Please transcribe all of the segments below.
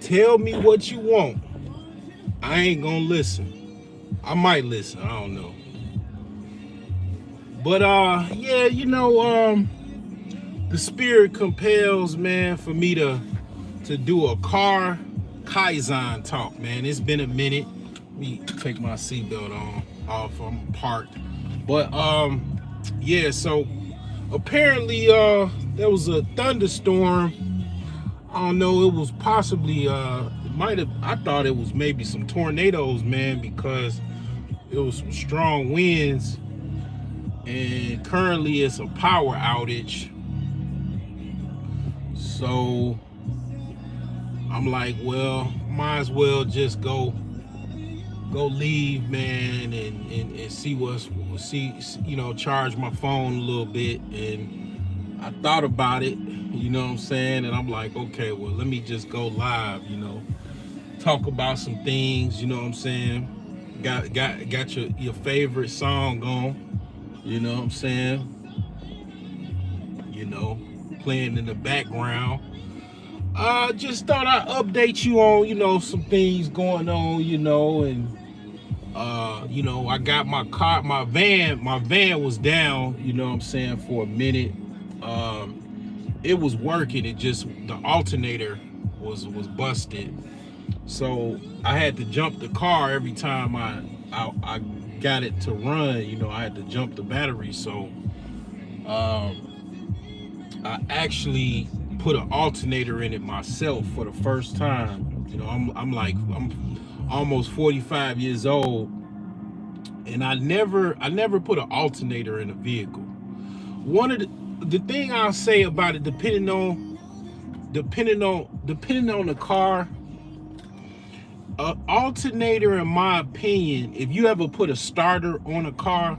Tell me what you want. I ain't gonna listen. I might listen. I don't know. But yeah, the spirit compels, man, for me to do a car Kaizen talk, man. It's been a minute. Let me take my seatbelt on off. I'm parked. But yeah, so apparently there was a thunderstorm. I don't know, it was possibly it might have, I thought it was maybe some tornadoes, man, because it was some strong winds, and currently it's a power outage. So I'm like, well, might as well just go leave, man, and see charge my phone a little bit. And I thought about it, you know what I'm saying? And I'm like, okay, well, let me just go live, talk about some things, you know what I'm saying? Got your favorite song on, you know what I'm saying? You know, playing in the background. Just thought I'd update you on, some things going on, and I got my van was down, you know what I'm saying, for a minute. It was working, it just, the alternator was busted. So I had to jump the car every time I got it to run, I had to jump the battery. So I actually put an alternator in it myself for the first time. I'm almost 45 years old, and I never put an alternator in a vehicle. One of the thing I'll say about it, depending on the car, alternator, in my opinion, if you ever put a starter on a car,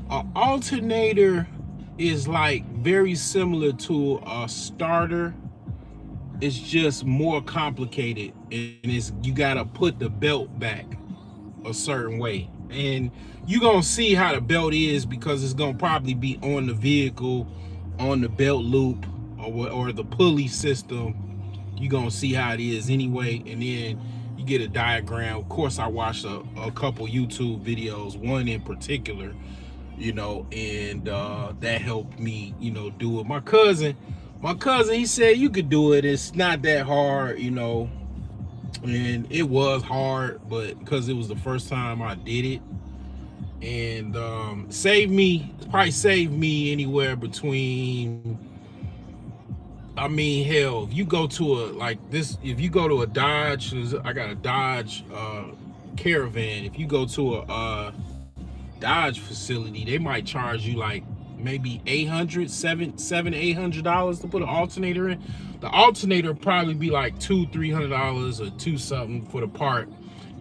an alternator is like very similar to a starter. It's just more complicated, and you gotta put the belt back a certain way, and you're gonna see how the belt is, because it's gonna probably be on the vehicle, on the belt loop, or the pulley system. You're gonna see how it is anyway, and then you get a diagram. Of course, I watched a couple YouTube videos, one in particular, and that helped me, do it. My cousin, he said you could do it. It's not that hard, and it was hard, but because it was the first time I did it, and probably saved me anywhere between, I mean, hell, if you go to if you go to a Dodge, I got a Dodge Caravan. If you go to a Dodge facility, they might charge you like maybe $800 to put an alternator in. The alternator probably be like $200-300 or two something for the part,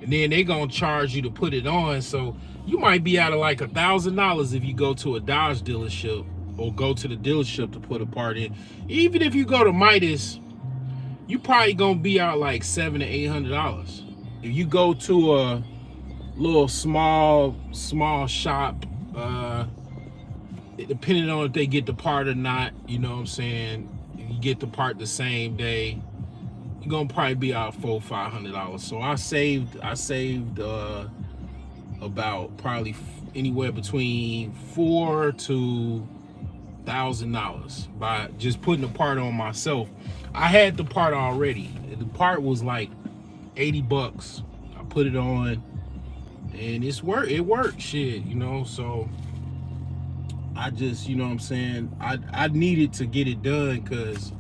and then they gonna charge you to put it on. So you might be out of like $1,000 if you go to a Dodge dealership, or go to the dealership to put a part in. Even if you go to Midas, you probably gonna be out like $700-800. If you go to a little small shop, depending on if they get the part or not, you know what I'm saying, if you get the part the same day, you're gonna probably be out $400-500. So I saved about probably anywhere between $4,000 to $1,000 by just putting the part on myself. I had the part already. The part was like $80. I put it on, and it worked, shit, so I just, what I'm saying, I needed to get it done, because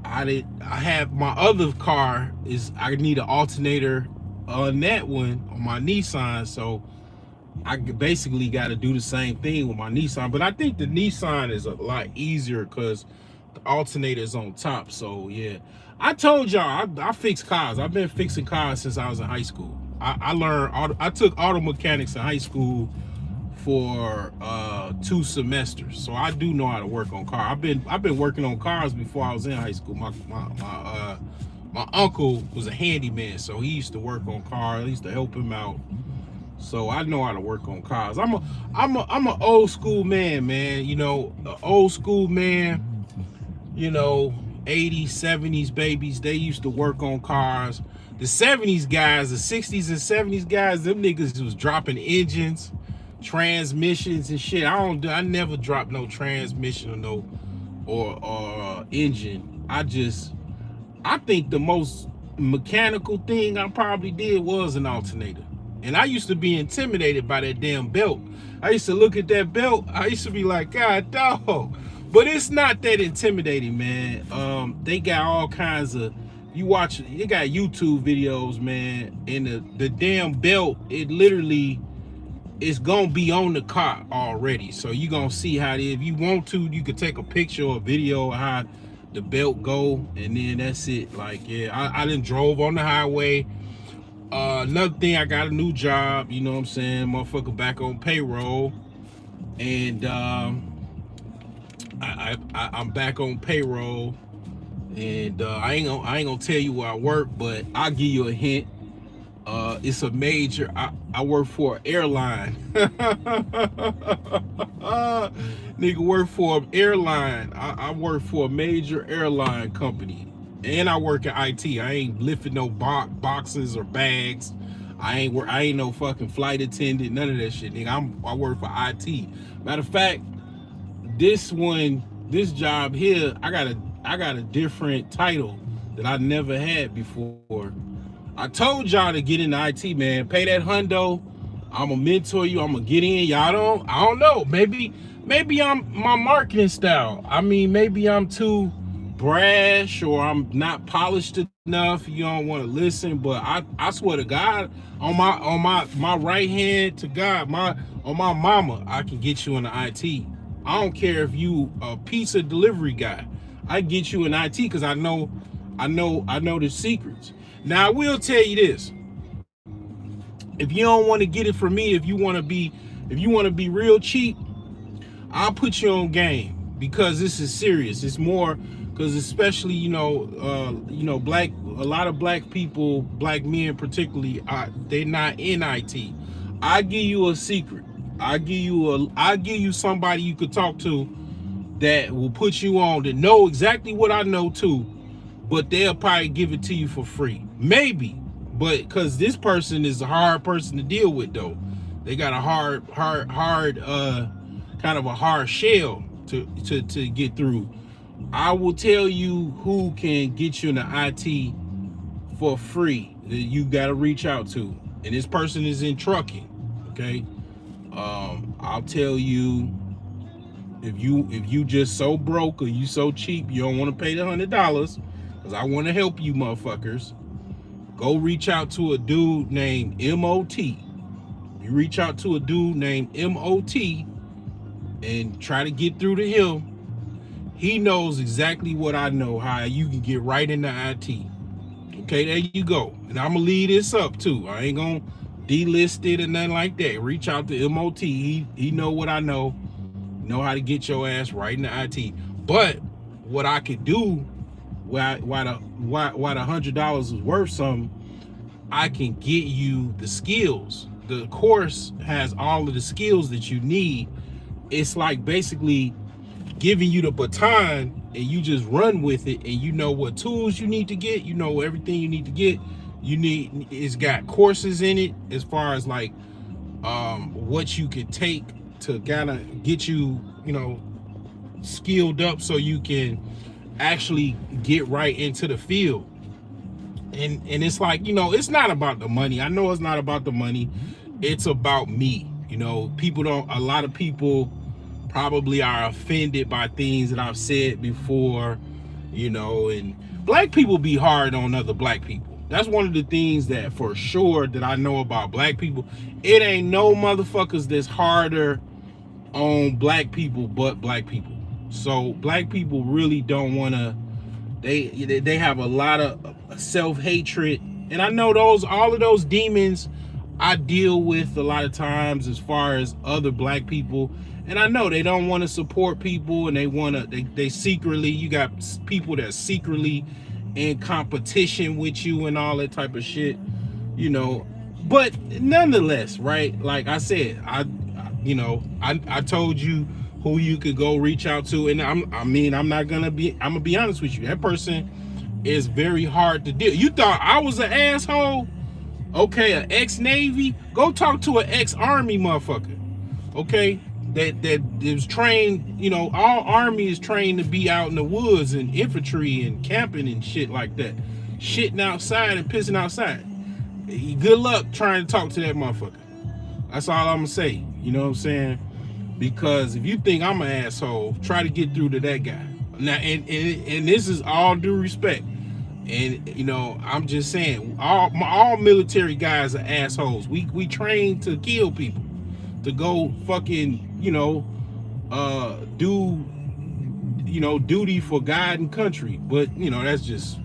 I have my other car, I need an alternator on that one, on my Nissan. So I basically got to do the same thing with my Nissan, but I think the Nissan is a lot easier because the alternator is on top. So yeah, I told y'all I fix cars. I've been fixing cars since I was in high school. I took auto mechanics in high school for 2 semesters, so I do know how to work on cars. I've been working on cars before I was in high school. My uncle was a handyman, so he used to work on cars. I used to help him out, so I know how to work on cars. I'm a old school man, an old school man. 80s, 70s babies, they used to work on cars. The 70s guys, the 60s and 70s guys, them niggas was dropping engines, transmissions and shit. I never dropped no transmission or no or engine. I think the most mechanical thing I probably did was an alternator. And I used to be intimidated by that damn belt. I used to look at that belt. I used to be like, God, dog. But it's not that intimidating, man. They got all kinds of, you watch, they got YouTube videos, man. And the damn belt, it literally is gonna be on the car already. So you gonna see how it is. If you want to, you could take a picture or a video of how the belt go, and then that's it. Like, yeah, I done drove on the highway. Another thing, I got a new job, you know what I'm saying, motherfucker, back on payroll. And I'm back on payroll, and I ain't gonna tell you where I work, but I'll give you a hint. It's a major, I work for an airline. Nigga work for an airline. I work for a major airline company. And I work at IT. I ain't lifting no boxes or bags. I ain't no fucking flight attendant, none of that shit, nigga. I work for IT. Matter of fact, this job here, I got a different title that I never had before. I told y'all to get into IT, man. Pay that hundo. I'm gonna mentor you. I'm gonna get in. I don't know. Maybe I'm my marketing style. I mean, maybe I'm too brash, or I'm not polished enough. You don't want to listen, but I swear to God, on my right hand to God, on my mama, I can get you in the IT. I don't care if you a pizza delivery guy. I get you in IT because I know the secrets. Now I will tell you this: if you don't want to get it from me, if you want to be real cheap, I'll put you on game, because this is serious. It's more because, especially a lot of black people, black men particularly, they're not in IT. I give you a secret. I give you somebody you could talk to that will put you on, to know exactly what I know too, but they'll probably give it to you for free, maybe. But because this person is a hard person to deal with, though, they got a hard kind of a hard shell to get through. I will tell you who can get you in the IT for free that you got to reach out to, and this person is in trucking. Okay, I'll tell you, if you just so broke or you so cheap you don't want to pay the $100, because I want to help you motherfuckers, go reach out to a dude named MOT. You reach out to a dude named MOT and try to get through to him. He knows exactly what I know, how you can get right into IT. Okay, there you go. And I'm gonna leave this up too. I ain't gonna delist it or nothing like that. Reach out to MOT. He know what I know how to get your ass right into IT. But what I could do, why the $100 is worth something, I can get you the skills. The course has all of the skills that you need. It's like basically giving you the baton, and you just run with it, and you know what tools you need to get, you know everything you need to get. It's got courses in it as far as like what you could take to kind of get you, skilled up, so you can actually get right into the field. And it's like, it's not about the money. I know it's not about the money. It's about me. A lot of people probably are offended by things that I've said before, and black people be hard on other black people. That's one of the things that for sure that I know about black people. It ain't no motherfuckers that's harder on black people but black people. So black people really don't want to, they have a lot of self-hatred, and I know all of those demons I deal with a lot of times as far as other black people. And I know they don't want to support people, and they secretly, you got people that secretly in competition with you and all that type of shit, but nonetheless, right? Like I said, I told you who you could go reach out to. And I'm gonna be honest with you. That person is very hard to deal. You thought I was an asshole? Okay, an ex-Navy? Go talk to an ex-Army motherfucker. Okay? That is trained, all Army is trained to be out in the woods and infantry and camping and shit like that. Shitting outside and pissing outside. Good luck trying to talk to that motherfucker. That's all I'm gonna say. You know what I'm saying? Because if you think I'm an asshole, try to get through to that guy. Now, and this is all due respect. And I'm just saying, all military guys are assholes. We train to kill people, to go fucking do duty for God and country. But that's just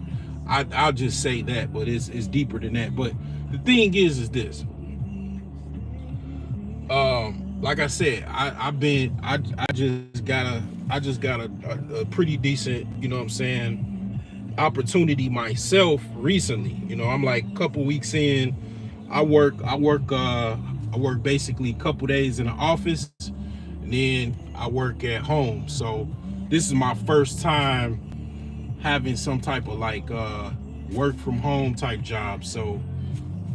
I'll just say that. But it's deeper than that. But the thing is this. Like I said, I just got a pretty decent, opportunity myself recently. I'm like a couple weeks in. I work basically a couple days in the office, and then I work at home. So this is my first time having some type of like work from home type job. So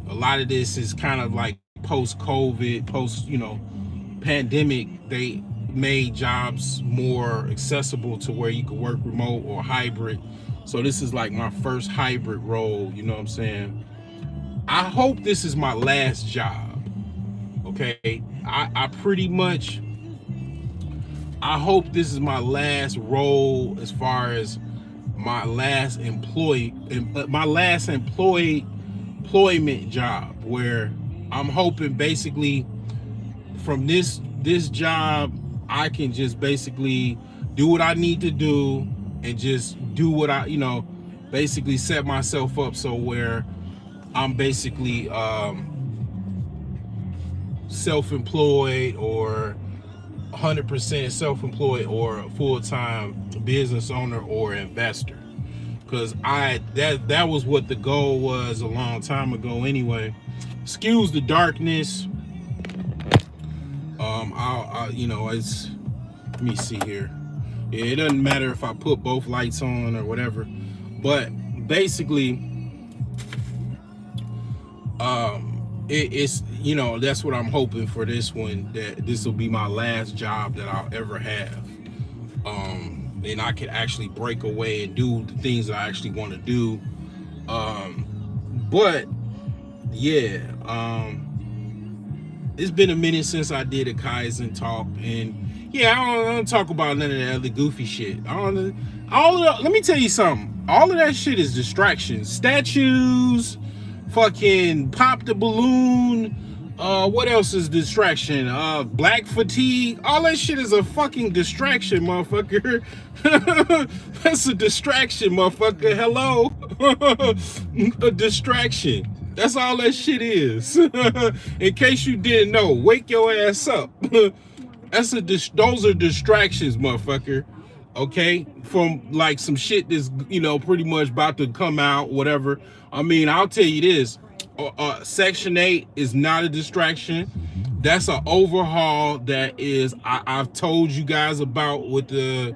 a lot of this is kind of like post-COVID, pandemic. They made jobs more accessible to where you could work remote or hybrid. So this is like my first hybrid role, you know what I'm saying? I hope this is my last job, okay? I hope this is my last role as far as my last employment job, where I'm hoping basically from this job, I can just basically do what I need to do and just do what I, basically set myself up so where I'm basically self-employed or 100% self-employed or a full-time business owner or investor. Because that was what the goal was a long time ago anyway. Excuse the darkness. It's, let me see here. Yeah, it doesn't matter if I put both lights on or whatever, but basically, it's that's what I'm hoping for this one, that this will be my last job that I'll ever have. And I can actually break away and do the things that I actually want to do. But yeah, it's been a minute since I did a Kaizen talk, and yeah, I don't talk about none of that other goofy shit. Let me tell you something. All of that shit is distractions. Statues, fucking pop the balloon. What else is distraction? Black fatigue. All that shit is a fucking distraction, motherfucker. That's a distraction, motherfucker. Hello? A distraction. That's all that shit is. In case you didn't know, wake your ass up. Those are distractions, motherfucker. Okay, from like some shit that's pretty much about to come out, whatever. I'll tell you this: Section 8 is not a distraction. That's an overhaul that is I've told you guys about with the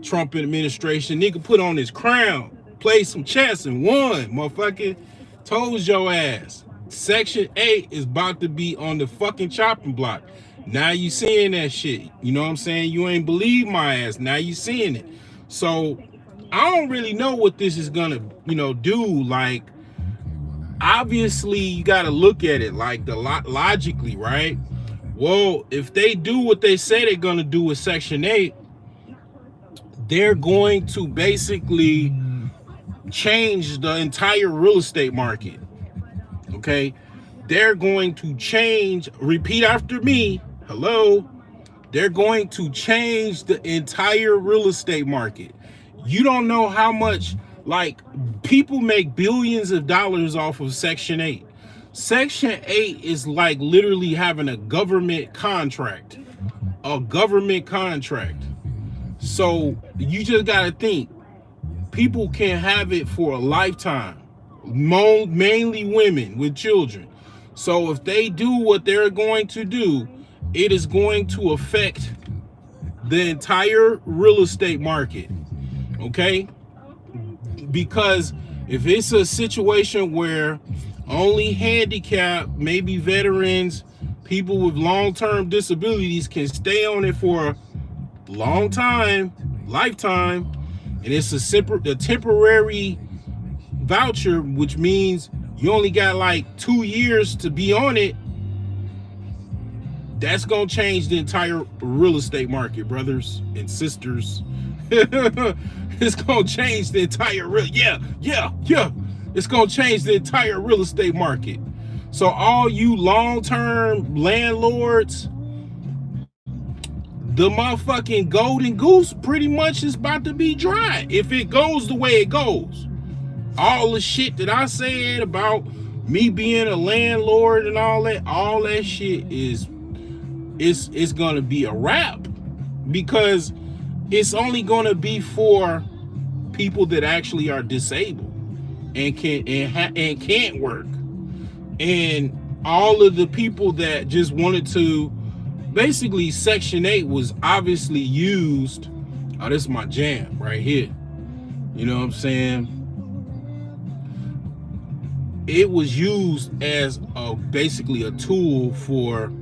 Trump administration. Nigga put on his crown, played some chess and won, motherfucker. Told your ass. Section 8 is about to be on the fucking chopping block. Now you seeing that shit. You know what I'm saying? You ain't believe my ass. Now you seeing it. So I don't really know what this is gonna, do. Like, obviously you gotta look at it like logically, right? Well, if they do what they say they're gonna do with Section 8, they're going to basically change the entire real estate market. Okay, they're going to change, repeat after me, hello, they're going to change the entire real estate market. You don't know how much, like, people make billions of dollars off of Section 8. Section 8 is like literally having a government contract. So you just gotta think, people can have it for a lifetime, mainly women with children. So if they do what they're going to do, it is going to affect the entire real estate market, okay? Because if it's a situation where only handicapped, maybe veterans, people with long-term disabilities can stay on it for a long time, lifetime, and it's a temporary voucher, which means you only got like 2 years to be on it, that's gonna change the entire real estate market, brothers and sisters. It's gonna change the entire it's gonna change the entire real estate market. So all you long-term landlords, the motherfucking golden goose pretty much is about to be dry if it goes the way it goes. All the shit that I said about me being a landlord and all that shit is it's gonna be a wrap, because it's only gonna be for people that actually are disabled and can't work, and all of the people that just wanted to basically Section 8 was obviously used. Oh, this is my jam right here. You know what I'm saying? It was used as basically a tool for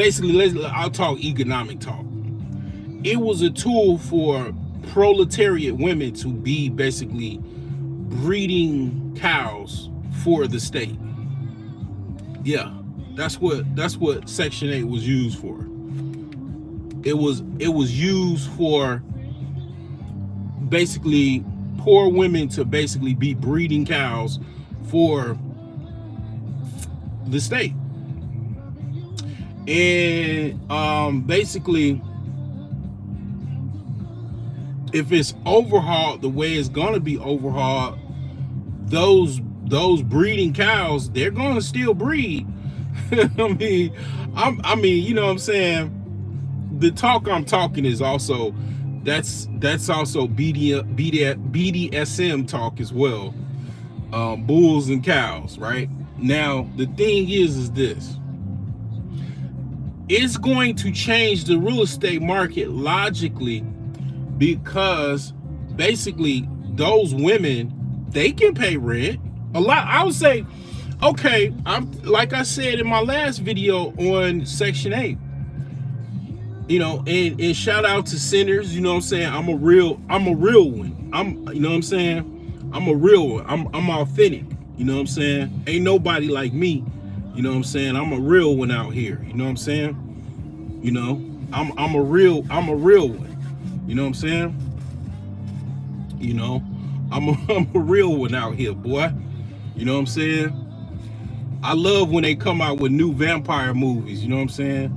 I'll talk economic talk. It was a tool for proletariat women to be basically breeding cows for the state. Yeah, that's what Section 8 was used for. It was used for basically poor women to basically be breeding cows for the state. And basically, if it's overhauled the way it's gonna be overhauled, those breeding cows, they're gonna still breed. I mean, you know what I'm saying? The talk I'm talking is also that's also BDSM talk as well. Bulls and cows, right? Now the thing is this. It's going to change the real estate market logically, because basically those women, they can pay rent a lot. I would say, okay, I'm like I said in my last video on Section 8, you know, and shout out to sinners, you know what I'm saying? I'm a real one. You know what I'm saying? I'm a real one. I'm authentic, you know what I'm saying? Ain't nobody like me. You know what I'm saying? I'm a real one out here. You know what I'm saying? You know, I'm a real one. You know what I'm saying? You know, I'm a real one out here, boy. You know what I'm saying? I love when they come out with new vampire movies, you know what I'm saying?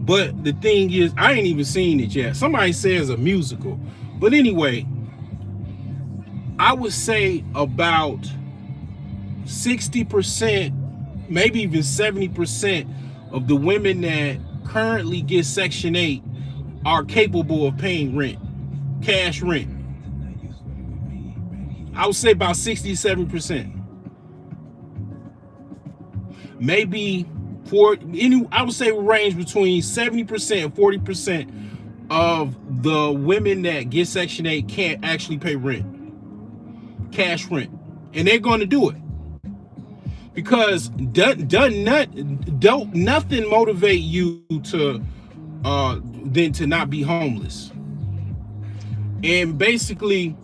But the thing is, I ain't even seen it yet. Somebody says a musical. But anyway, I would say about 60%, maybe even 70% of the women that currently get Section 8 are capable of paying rent, cash rent. I would say about 67%. Maybe I would say range between 70% and 40% of the women that get Section 8 can't actually pay rent, cash rent. And they're going to do it. Because nothing motivate you to than to not be homeless. And basically,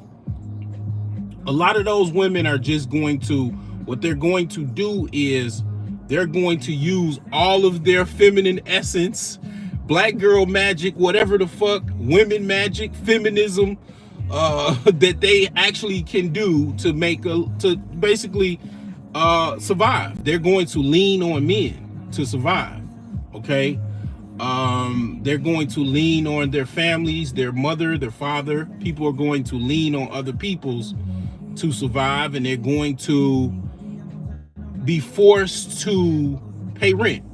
a lot of those women are just going to, what they're going to do is they're going to use all of their feminine essence, black girl magic, whatever the fuck, women magic, feminism, that they actually can do to basically survive. They're going to lean on men to survive, okay? They're going to lean on their families, their mother, their father. People are going to lean on other people's to survive, and they're going to be forced to pay rent.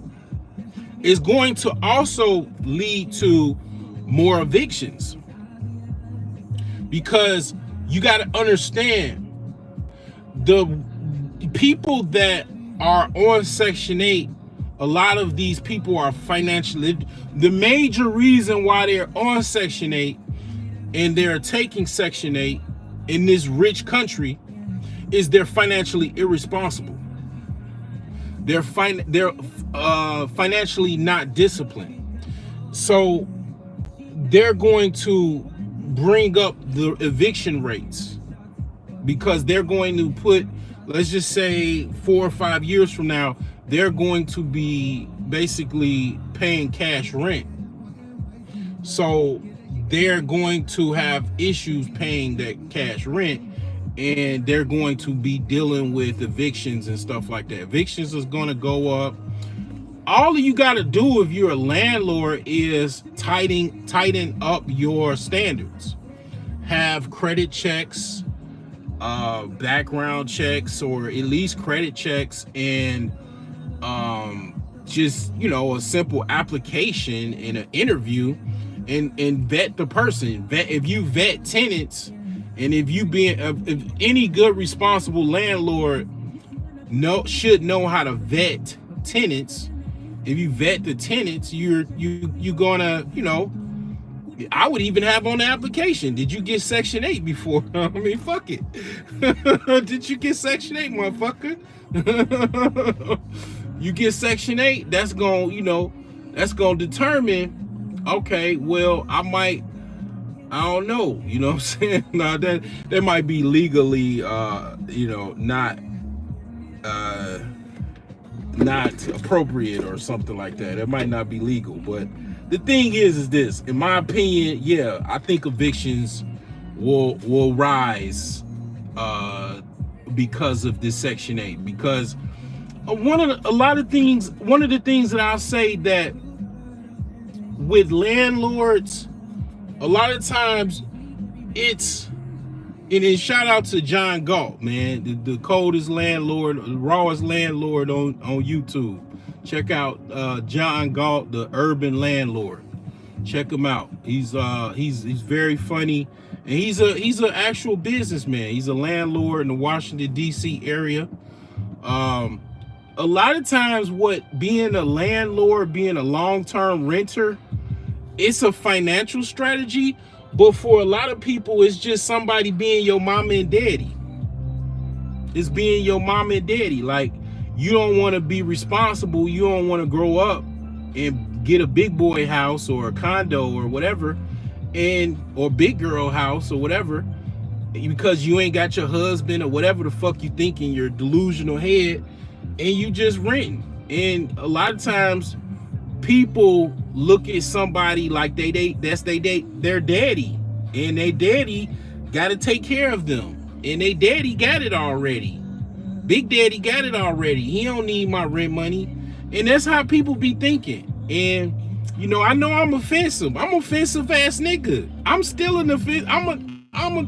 It's going to also lead to more evictions, because you got to understand, the people that are on Section 8 a lot of these people are financially, the major reason why they're on Section 8 and they're taking Section 8 in this rich country is they're financially irresponsible. They're financially not disciplined. So they're going to bring up the eviction rates because they're going to put, let's just say 4 or 5 years from now, they're going to be basically paying cash rent. So they're going to have issues paying that cash rent, and they're going to be dealing with evictions and stuff like that. Evictions is going to go up. All you got to do if you're a landlord is tighten up your standards. Have credit checks, background checks, or at least credit checks, and just, you know, a simple application and an interview, and vet the person. If you vet tenants, and if any good responsible landlord should know how to vet tenants. If you vet the tenants, you're gonna, you know, I would even have on the application, did you get Section 8 before? I mean, fuck it. Did you get Section 8, motherfucker? You get Section 8, that's gonna, you know, that's gonna determine, okay, well, I don't know, you know what I'm saying? Now that might be legally, you know, not appropriate or something like that. It might not be legal, but the thing is this, in my opinion, yeah, I think evictions will rise because of this Section 8. Because one of the things that I'll say that with landlords, a lot of times and then shout out to John Galt, man, the coldest landlord, the rawest landlord on YouTube. Check out John Galt, the urban landlord. Check him out. He's very funny, and he's an actual businessman. He's a landlord in the Washington D.C. area. A lot of times, what being a landlord, being a long-term renter, it's a financial strategy. But for a lot of people, it's just somebody being your mama and daddy. It's being your mama and daddy. Like, you don't want to be responsible. You don't want to grow up and get a big boy house or a condo or whatever, or big girl house or whatever, because you ain't got your husband or whatever the fuck you think in your delusional head, and you just renting. And a lot of times, people look at somebody like that's their daddy, and their daddy got to take care of them, and their daddy got it already. Big daddy got it already. He don't need my rent money. And that's how people be thinking. And you know I'm offensive. I'm offensive ass nigga. I'm still an offensive. I'm a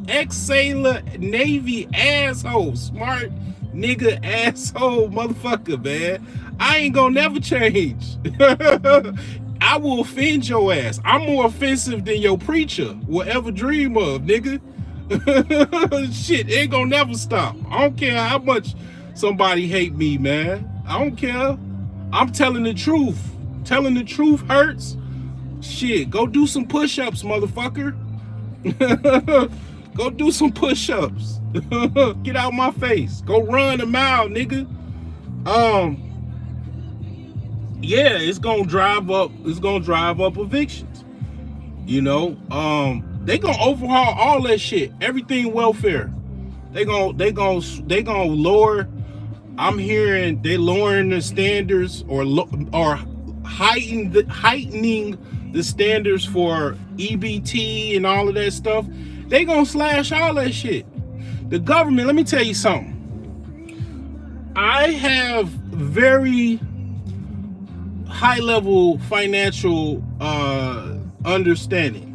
ex-sailor, Navy asshole, smart nigga asshole motherfucker, man. I ain't gonna never change. I will offend your ass. I'm more offensive than your preacher will ever dream of, nigga. Shit, ain't gonna never stop. I don't care how much somebody hate me, man. I don't care. I'm telling the truth. Telling the truth hurts. Shit, go do some push-ups, motherfucker. Go do some push-ups. Get out my face. Go run a mile, nigga. Yeah, it's gonna drive up evictions. You know, they gonna overhaul all that shit. Everything welfare. They gonna lower. I'm hearing they lowering the standards or heightening the standards for EBT and all of that stuff. They gonna slash all that shit. The government, let me tell you something. I have very high level financial understanding.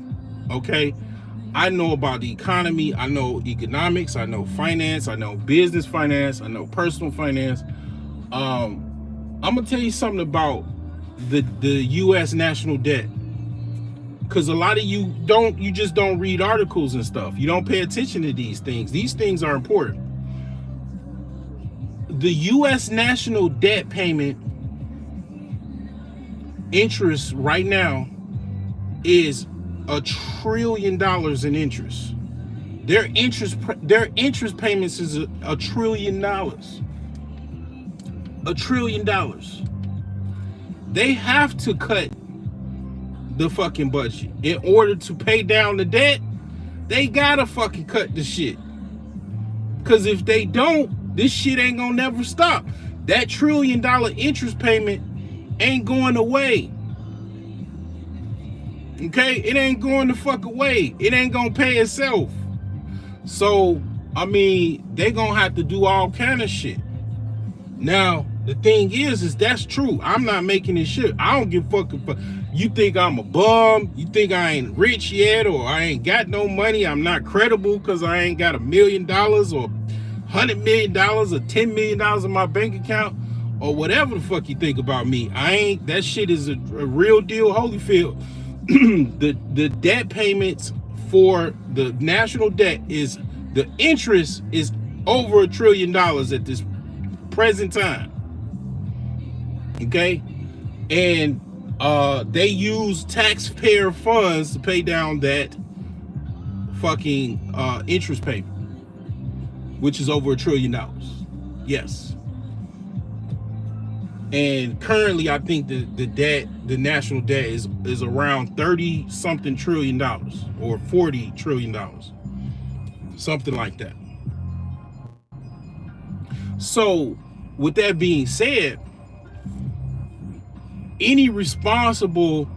Okay, I know about the economy, I know economics, I know finance, I know business finance, I know personal finance. I'm gonna tell you something about the US national debt, because a lot of you just don't read articles and stuff. You don't pay attention to these things. These things are important. The US national debt payment interest right now is $1 trillion in interest. Their interest payments is $1 trillion. $1 trillion. They have to cut the fucking budget in order to pay down the debt. They gotta fucking cut the shit. Cause if they don't, this shit ain't gonna never stop. That $1 trillion interest payment ain't going away. Okay, it ain't going the fuck away. It ain't gonna pay itself. So, I mean, they gonna have to do all kind of shit. Now, the thing is that's true. I'm not making this shit. I don't give a fuck if you think I'm a bum, you think I ain't rich yet, or I ain't got no money, I'm not credible because I ain't got $1 million or $100 million or $10 million in my bank account, or whatever the fuck you think about me. That shit is a real deal, Holyfield. The debt payments for the national debt is, the interest is over $1 trillion at this present time. Okay, and they use taxpayer funds to pay down that fucking interest payment, which is over $1 trillion. Yes. And currently, I think the national debt is around 30 something trillion dollars, or $40 trillion, something like that. So, with that being said, any responsible,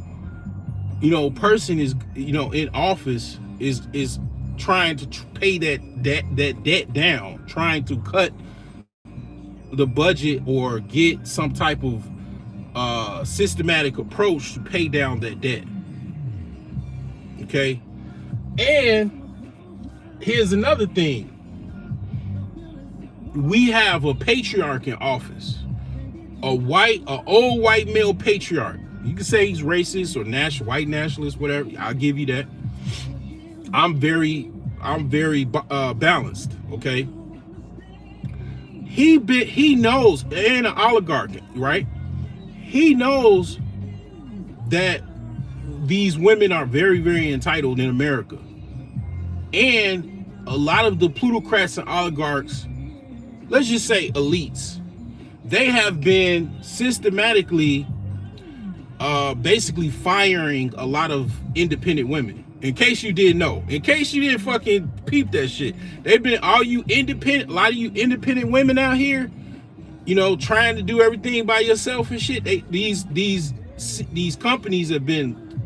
person is, in office is trying to pay that debt down, trying to cut the budget or get some type of systematic approach to pay down that debt. Okay, and here's another thing: we have a patriarch in office, an old white male patriarch. You can say he's racist or white nationalist, whatever. I'll give you that. I'm very balanced. Okay. He knows, and an oligarch, right? He knows that these women are very, very entitled in America. And a lot of the plutocrats and oligarchs, let's just say elites, they have been systematically basically firing a lot of independent women. In case you didn't know, in case you didn't fucking peep that shit, they've been, a lot of you independent women out here, trying to do everything by yourself and shit. These companies have been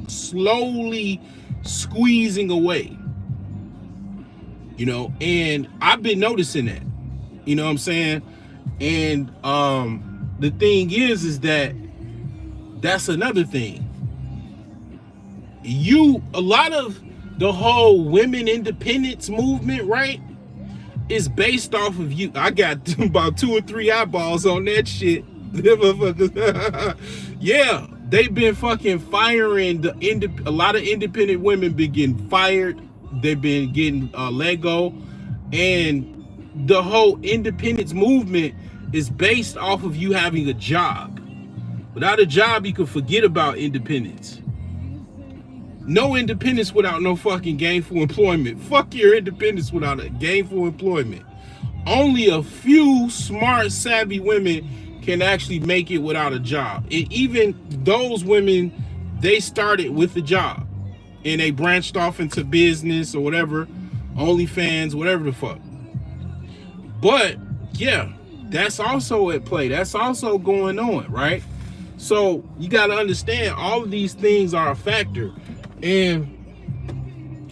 slowly squeezing away, and I've been noticing that, you know what I'm saying? And the thing is that that's another thing. A lot of the whole women independence movement, right, is based off of you. I got about 2 or 3 eyeballs on that shit. Yeah, they've been fucking firing a lot of independent women been getting fired. They've been getting let go, and the whole independence movement is based off of you having a job. Without a job, you can forget about independence. No independence without no fucking gainful employment. Fuck your independence without a gainful employment. Only a few smart, savvy women can actually make it without a job. And even those women, they started with a job and they branched off into business or whatever, OnlyFans, whatever the fuck. But yeah, that's also at play. That's also going on, right? So you got to understand, all of these things are a factor. And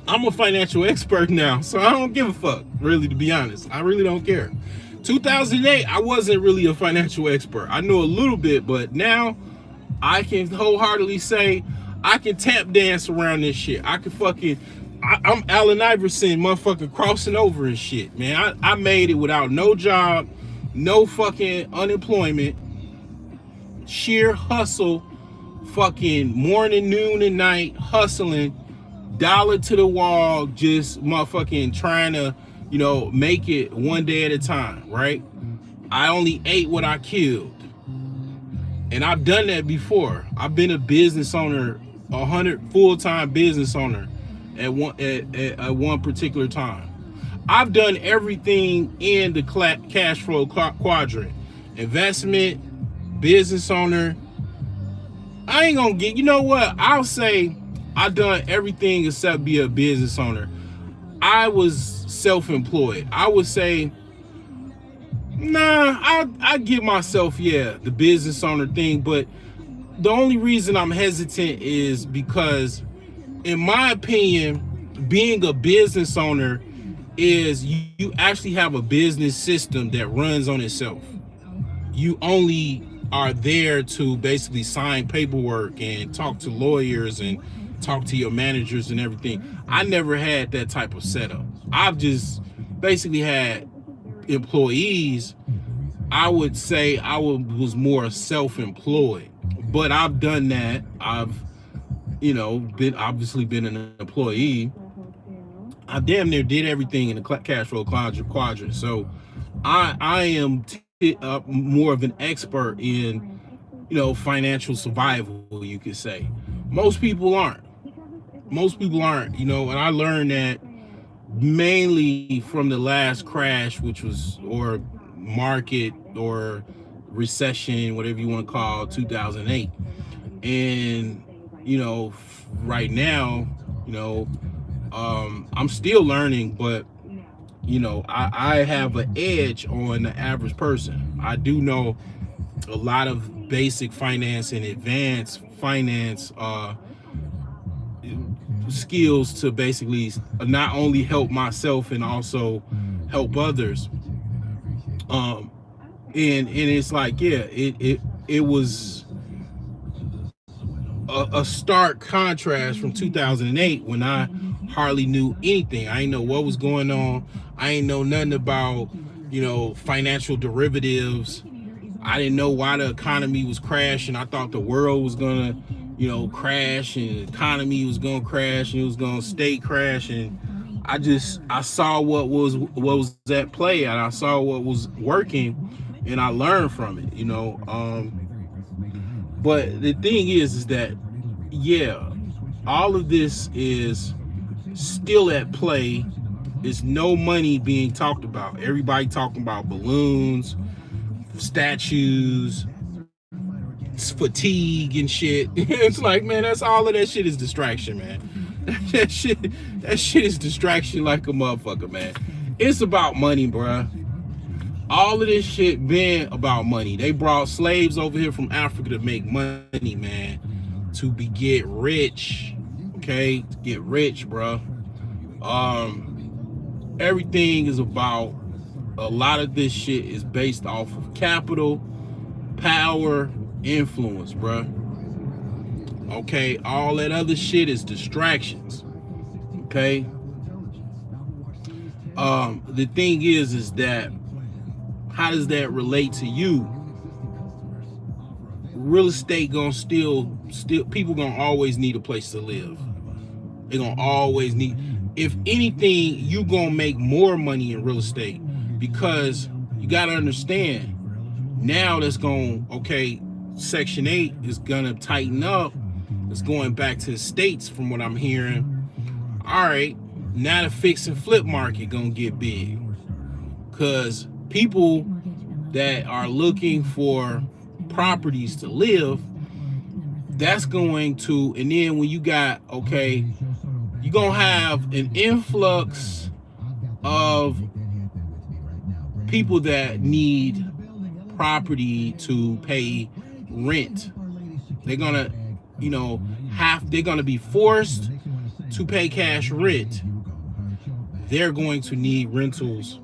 I'm a financial expert now, so I don't give a fuck, really, to be honest. I really don't care. 2008, I wasn't really a financial expert. I knew a little bit, but now I can wholeheartedly say I can tap dance around this shit. I can I'm Allen Iverson, motherfucking crossing over and shit, man. I made it without no job, no fucking unemployment, sheer hustle, fucking morning, noon, and night hustling, dollar to the wall, just motherfucking trying to, make it one day at a time, right? I only ate what I killed. And I've done that before. I've been a business owner, 100 full-time business owner at one particular time. I've done everything in the cash flow quadrant: investment, business owner. I ain't gonna get. You know what? I'll say I've done everything except be a business owner. I was self-employed. I would say, nah. I give myself, yeah, the business owner thing, but the only reason I'm hesitant is because, in my opinion, being a business owner is you actually have a business system that runs on itself. You only are there to basically sign paperwork and talk to lawyers and talk to your managers and everything. I never had that type of setup. I've just basically had employees. I would say was more self-employed, but I've done that. I've, been an employee. I damn near did everything in the cash flow quadrant. So I am more of an expert in, financial survival, you could say. Most people aren't. Most people aren't, and I learned that mainly from the last crash, which was, or market or recession, whatever you want to call it, 2008. And, right now, I'm still learning, but I have an edge on the average person. I do know a lot of basic finance and advanced finance skills to basically not only help myself and also help others. And it's like, yeah, it was a stark contrast from 2008 when I hardly knew anything. I didn't know what was going on. I didn't know nothing about, financial derivatives. I didn't know why the economy was crashing. I thought the world was gonna, crash, and the economy was gonna crash, and it was gonna stay crashing. I saw what was at play, and I saw what was working, and I learned from it. But the thing is that, yeah, all of this is still at play. There's no money being talked about. Everybody talking about balloons, statues, fatigue and shit. It's like, man, that's all of that shit is distraction, man. That shit is distraction like a motherfucker, man. It's about money, bruh. All of this shit been about money. They brought slaves over here from Africa to make money, man. To get rich. Okay? To get rich, bruh. Everything is about, a lot of this shit is based off of capital, power, influence, bruh. Okay? All that other shit is distractions. Okay? The thing is that, how does that relate to you? Real estate gonna still people gonna always need a place to live. They're gonna always need, if anything, you gonna make more money in real estate, because you gotta understand, now that's going, okay, Section 8 is gonna tighten up. It's going back to the states from what I'm hearing. All right, now the fix and flip market gonna get big, because people that are looking for properties to live, that's going to, and then when you got, okay, you're gonna have an influx of people that need property to pay rent. They're gonna, they're gonna be forced to pay cash rent. They're going to need rentals.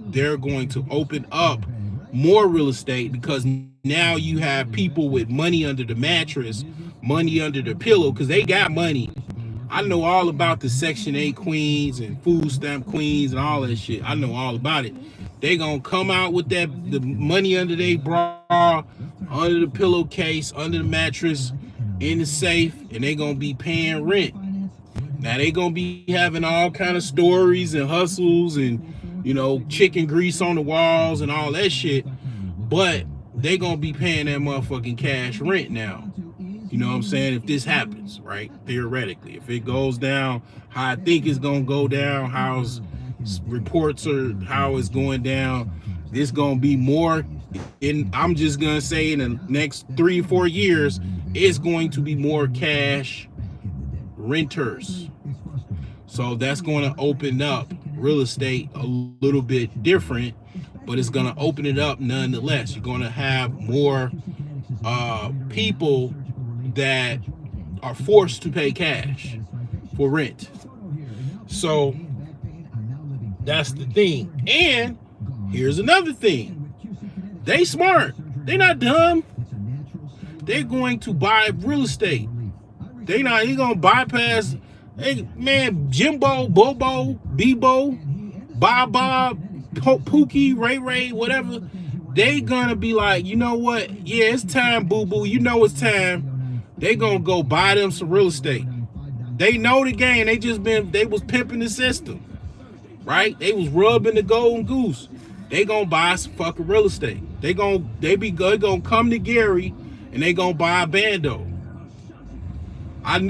They're going to open up more real estate, because now you have people with money under the mattress, money under the pillow, because they got money. I know all about the Section 8 queens and food stamp queens and all that shit. I know all about it. They gonna come out with the money under their bra, under the pillowcase, under the mattress, in the safe, and they gonna be paying rent. Now they gonna be having all kind of stories and hustles and, chicken grease on the walls and all that shit. But they gonna be paying that motherfucking cash rent now. You know what I'm saying? If this happens, right? Theoretically, if it goes down how I think it's gonna go down, how reports are how it's going down, it's gonna be more. I'm just gonna say in the next 3-4 years, it's going to be more cash renters. So that's going to open up real estate a little bit different, but it's going to open it up nonetheless. You're going to have more people that are forced to pay cash for rent. So that's the thing. And here's another thing. They smart. They're not dumb. They're going to buy real estate. He gonna bypass, hey man, Jimbo, Bobo, Bebo, Bob, Pookie, Ray, whatever. They gonna be like, you know what? Yeah, it's time, boo boo. You know it's time. They gonna go buy them some real estate. They know the game. They was pimping the system, right? They was rubbing the golden goose. They gonna buy some fucking real estate. They gonna come to Gary and they gonna buy a bando. I know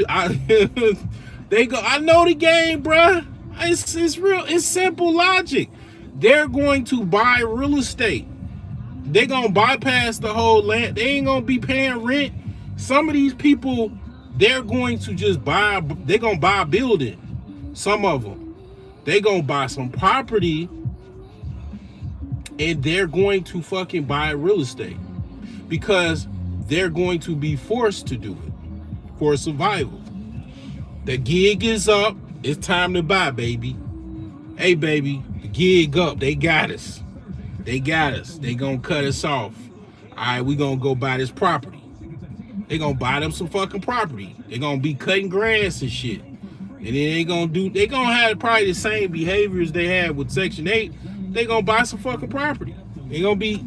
the game, bruh. It's real. It's simple logic. They're going to buy real estate. They're gonna bypass the whole land. They ain't gonna be paying rent. Some of these people, they're going to just buy. They're gonna buy a building. Some of them, they gonna buy some property, and they're going to fucking buy real estate because they're going to be forced to do it for survival. The gig is up. It's time to buy, baby. Hey, baby, the gig up. They got us. They gonna cut us off. All right, we gonna go buy this property. They gonna buy them some fucking property. They gonna be cutting grass and shit. And then they gonna have probably the same behaviors they had with Section 8. They gonna buy some fucking property. They gonna be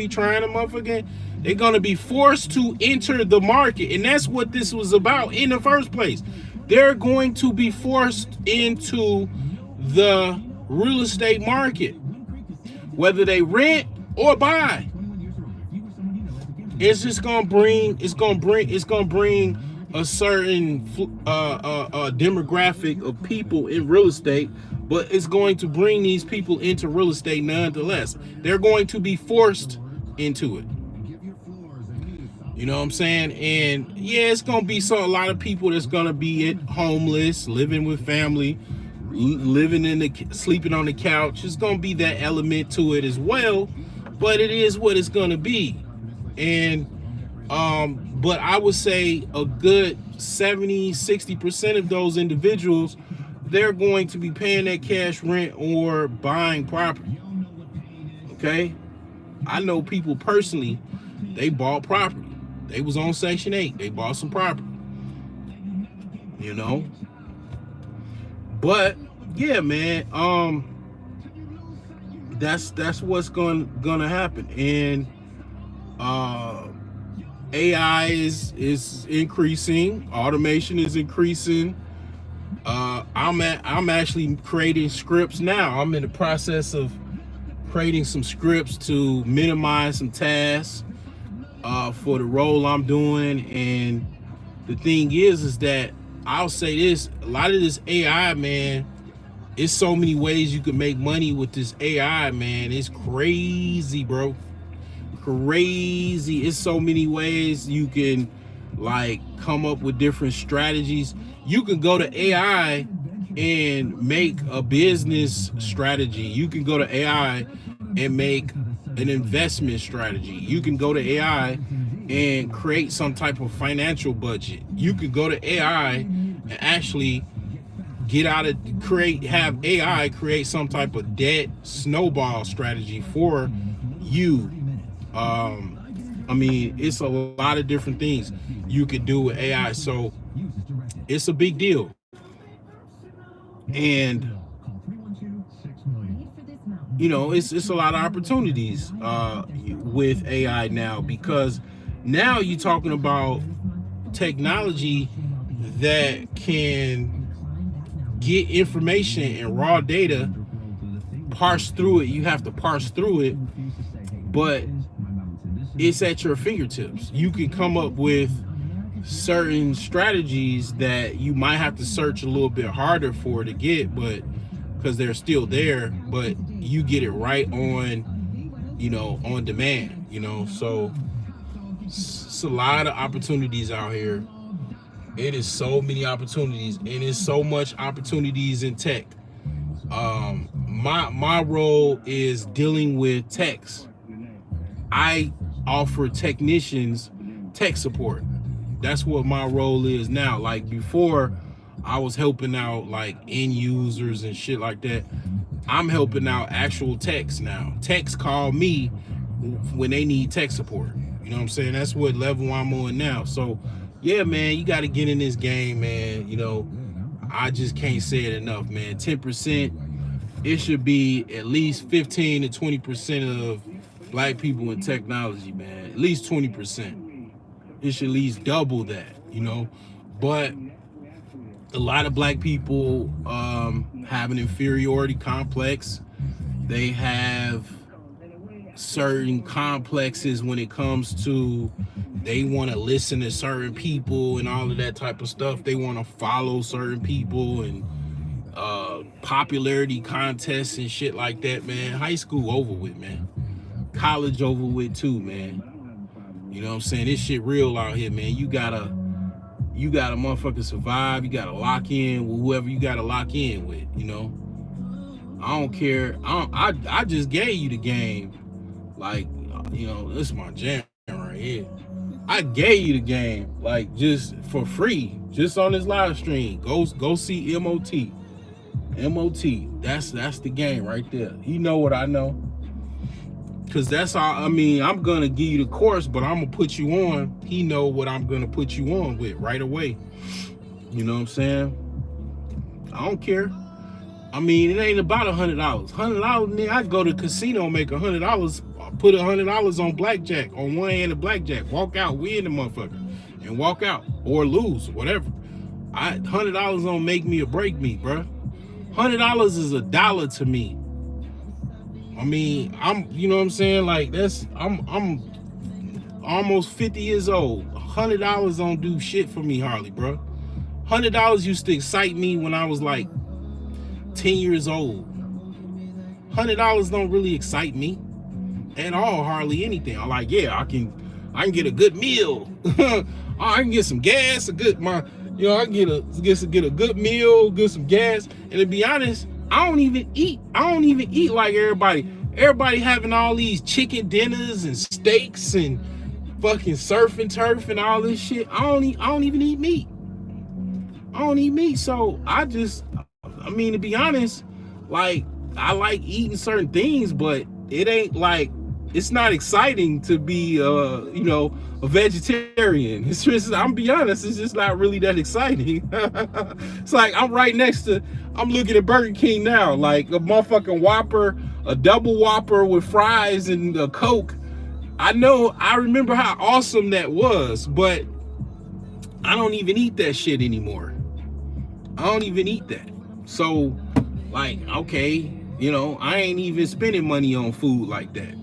trying to motherfucking. They're gonna be forced to enter the market, and that's what this was about in the first place. They're going to be forced into the real estate market, whether they rent or buy. It's just gonna bring a certain demographic of people in real estate, but it's going to bring these people into real estate nonetheless. They're going to be forced into it. You know what I'm saying? And yeah, it's gonna be a lot of people that's gonna be homeless, living with family, sleeping on the couch. It's gonna be that element to it as well, but it is what it's gonna be. And but I would say a good 70-60% of those individuals, they're going to be paying that cash rent or buying property. Okay, I know people personally, they bought property. They was on Section 8. They bought some property. You know? But yeah, man, that's what's gonna happen. And AI is increasing, automation is increasing. I'm actually creating scripts now. I'm in the process of creating some scripts to minimize some tasks for the role I'm doing. And the thing is that I'll say this, a lot of this AI, man, it's so many ways you can make money with this AI, man. It's crazy, bro. Crazy. It's so many ways you can like come up with different strategies. You can go to AI and make a business strategy. You can go to AI and make an investment strategy. You can go to AI and create some type of financial budget. You can go to AI and actually have AI create some type of debt snowball strategy for you. I mean, it's a lot of different things you could do with AI. So it's a big deal. And you know, it's a lot of opportunities with AI now, because now you're talking about technology that can get information and raw data, parse through it. You have to parse through it, but it's at your fingertips. You can come up with certain strategies that you might have to search a little bit harder for to get, but because they're still there, but you get it right on, on demand, so it's a lot of opportunities out here. It is so many opportunities, and it's so much opportunities in tech. My role is dealing with techs. I offer technicians tech support. That's what my role is now. Like before, I was helping out like end users and shit like that. I'm helping out actual techs now. Techs call me when they need tech support. You know what I'm saying? That's what level I'm on now. So yeah, man, you got to get in this game, man. I just can't say it enough, man. 10%, it should be at least 15 to 20% of black people in technology, man. At least 20%. It should at least double that, But a lot of black people have an inferiority complex. They have certain complexes when it comes to they want to listen to certain people and all of that type of stuff. They want to follow certain people and popularity contests and shit like that, man. High school over with, man. College over with too, man. You know what I'm saying? This shit real out here, man. You gotta motherfucking survive. You gotta lock in with whoever you gotta lock in with, I don't care. I just gave you the game. Like, this is my jam right here. I gave you the game, like, just for free, just on this live stream. Go see MOT. That's the game right there. You know what I know. Cause that's all. I'm gonna give you the course, but I'm gonna put you on. He know what I'm gonna put you on with right away. You know what I'm saying? I don't care. It ain't about $100. $100, man. I go to the casino and make $100. Put $100 on blackjack, on one hand of blackjack. Walk out, win the motherfucker, and walk out or lose, whatever. $100 don't make me or break me, bruh. $100 is $1 to me. You know what I'm saying? Like I'm almost 50 years old. $100 don't do shit for me hardly, bro. $100 used to excite me when I was like 10 years old. $100 don't really excite me at all, hardly anything. I'm like, yeah, I can get a good meal. I can get some gas, I can get a good meal, get some gas. And to be honest, I don't even eat like everybody. Everybody having all these chicken dinners and steaks and fucking surf and turf and all this shit. I don't even eat meat. I don't eat meat. So to be honest, like, I like eating certain things, but it ain't like, it's not exciting to be a vegetarian. It's just, I'm be honest, it's just not really that exciting. It's like I'm looking at Burger King now, like a motherfucking Whopper, a double Whopper with fries and a Coke. I remember how awesome that was, but I don't even eat that shit anymore. I don't even eat that. So, like, okay, I ain't even spending money on food like that.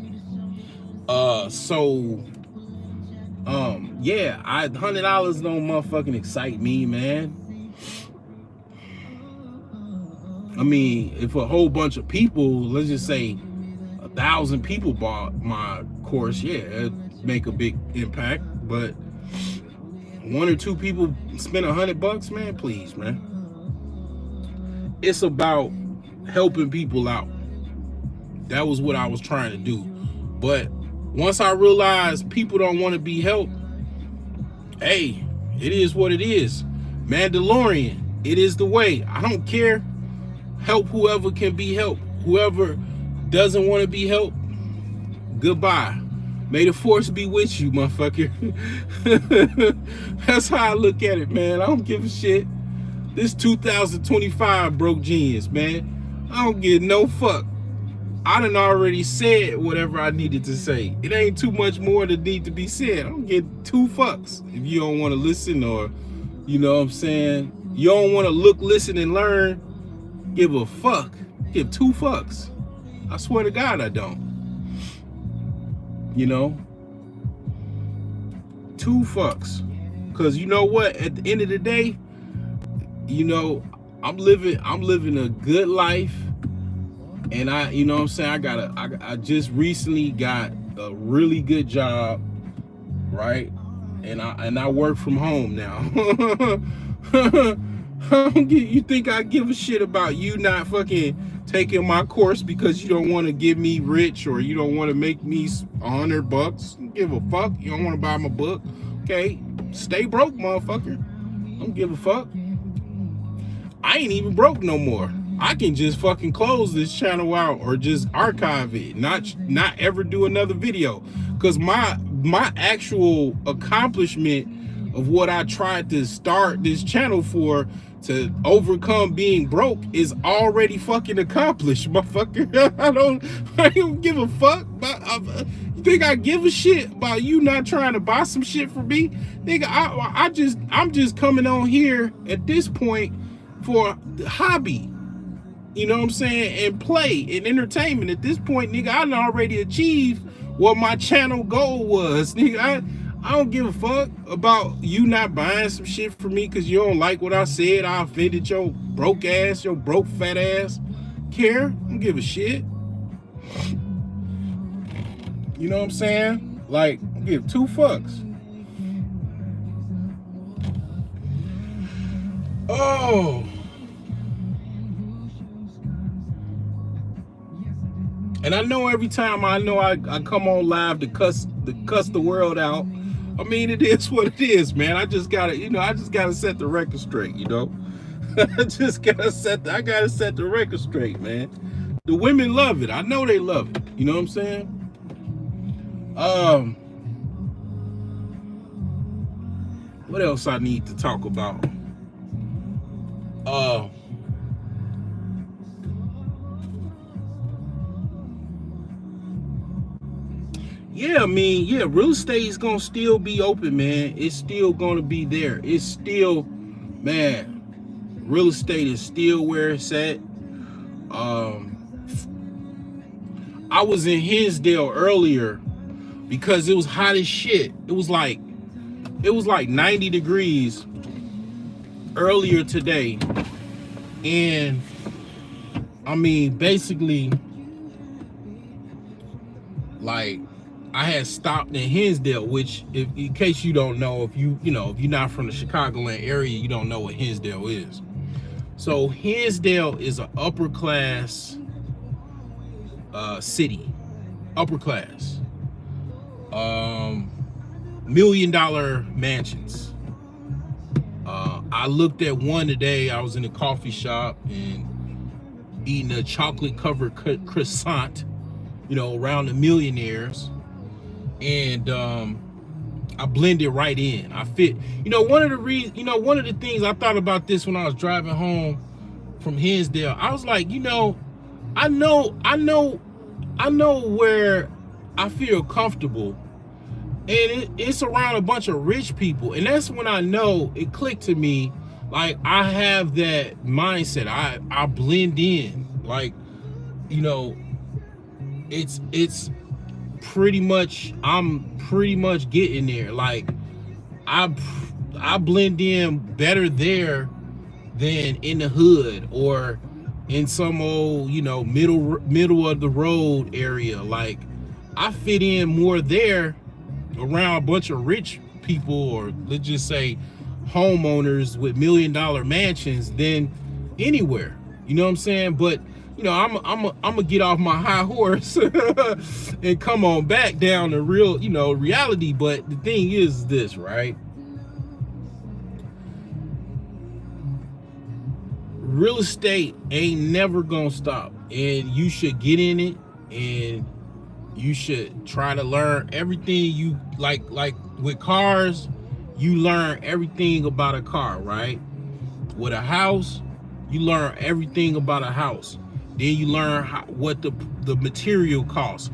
Yeah, $100 don't motherfucking excite me, man. If a whole bunch of people, let's just say 1,000 people bought my course, yeah, it'd make a big impact. But 1 or 2 people spend $100, man, please, man. It's about helping people out. That was what I was trying to do. But once I realized people don't want to be helped, hey, it is what it is. Mandalorian, it is the way. I don't care. Help whoever can be helped. Whoever doesn't want to be helped, goodbye. May the force be with you, motherfucker. That's how I look at it, man. I don't give a shit. This 2025 broke genius, man. I don't give no fuck. I done already said whatever I needed to say. It ain't too much more that need to be said. I don't give 2 fucks if you don't want to listen, or, you know what I'm saying? You don't want to look, listen, and learn. Give a fuck. Give 2 fucks. I swear to God I don't. two fucks. Cause you know what? At the end of the day, you know, I'm living a good life, and you know what I'm saying, I just recently got a really good job, right? And I work from home now. You think I give a shit about you not fucking taking my course because you don't want to give me rich, or you don't want to make me $100? Don't give a fuck. You don't want to buy my book? Okay, stay broke, motherfucker. Don't give a fuck. I ain't even broke no more. I can just fucking close this channel out, or just archive it, not ever do another video. Cause my actual accomplishment of what I tried to start this channel for, to overcome being broke, is already fucking accomplished, motherfucker. I don't give a fuck. You think I give a shit about you not trying to buy some shit for me? Nigga, I'm just coming on here at this point for hobby, you know what I'm saying, and play and entertainment. At this point, nigga, I done already achieved what my channel goal was. Nigga, I don't give a fuck about you not buying some shit for me because you don't like what I said. I offended your broke ass, your broke fat ass. Care? Don't give a shit. You know what I'm saying? Like, give two fucks. Oh. And I know every time I come on live to cuss the world out. I mean, it is what it is, man. I just gotta set the record straight, you know. I gotta set the record straight, man. The women love it. I know they love it. You know what I'm saying? What else I need to talk about? Yeah, I mean, yeah, real estate is gonna still be open, man. It's still gonna be there. It's still, man, real estate is still where it's at. I was in Hinsdale earlier because it was hot as shit. It was like 90 degrees earlier today. And I mean, basically, like, I had stopped in Hinsdale, which, in case you don't know, if you're not from the Chicagoland area, you don't know what Hinsdale is. So Hinsdale is an upper class city, upper class, $1 million mansions. I looked at one today. I was in a coffee shop and eating a chocolate covered croissant, you know, around the millionaires. And I blended right in. I fit. You know, one of the things I thought about this when I was driving home from Hinsdale. I was like, you know, I know where I feel comfortable, and it's around a bunch of rich people. And that's when I know it clicked to me. Like, I have that mindset. I blend in. Like, you know, it's pretty much, I'm pretty much getting there. Like, I blend in better there than in the hood or in some old, you know, middle of the road area. Like, I fit in more there around a bunch of rich people, or let's just say homeowners with $1 million mansions, than anywhere. You know what I'm saying? But you know, I'm gonna get off my high horse and come on back down to real, you know, reality. But the thing is this, right? Real estate ain't never gonna stop, and you should get in it, and you should try to learn everything you like with cars. You learn everything about a car, right? With a house, you learn everything about a house. Then you learn what the material costs.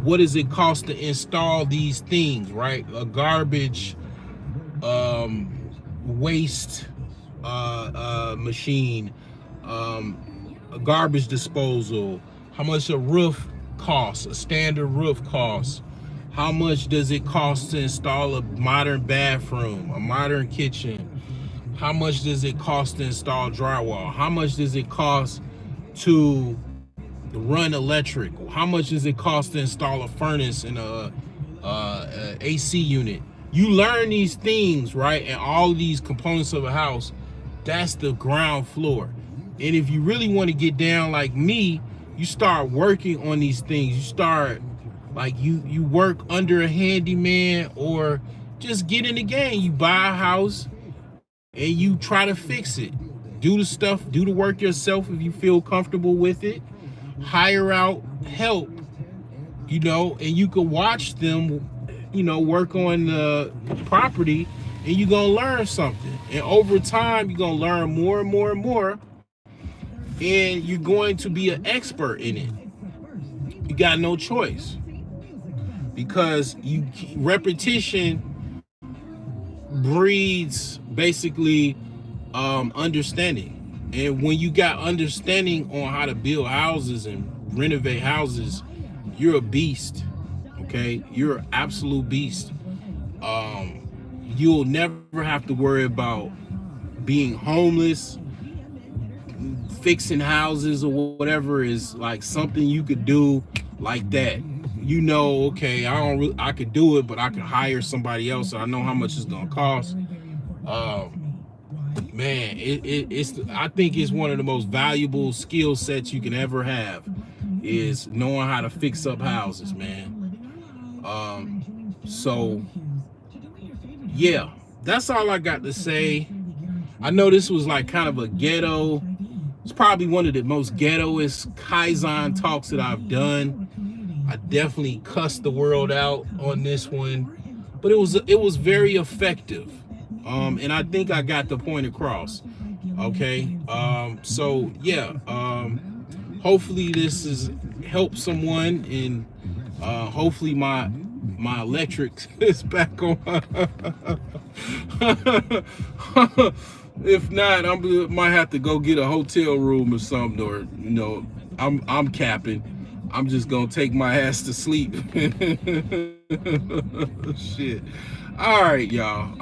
What does it cost to install these things, right? A garbage waste machine, a garbage disposal, how much a roof costs, a standard roof costs, How much does it cost to install a modern bathroom, a modern kitchen? How much does it cost to install drywall? How much does it cost to run electric? How much does it cost to install a furnace and a AC unit? You learn these things, right? And all of these components of a house, that's the ground floor. And if you really want to get down like me, you start working on these things. You start like you work under a handyman, or just get in the game. You buy a house and you try to fix it. Do the stuff, do the work yourself if you feel comfortable with it. Hire out help, and you can watch them, work on the property, and you're gonna learn something. And over time, you're gonna learn more and more and more, and you're going to be an expert in it. You got no choice, because repetition breeds basically understanding. And when you got understanding on how to build houses and renovate houses, you're a beast. Okay, you're an absolute beast. You'll never have to worry about being homeless. Fixing houses or whatever is like something you could do like that. Okay, I could do it, but I could hire somebody else. So I know how much it's gonna cost. Man, it's I think it's one of the most valuable skill sets you can ever have, is knowing how to fix up houses, man. So yeah, that's all I got to say. I know this was like kind of a ghetto. It's probably one of the most ghettoest Kaizen talks that I've done. I definitely cussed the world out on this one, but it was very effective. And I think I got the point across. Okay. So yeah, hopefully this has helped someone, and hopefully my electric is back on. If not, I might have to go get a hotel room or something, or I'm capping. I'm just gonna take my ass to sleep. Shit. All right, y'all.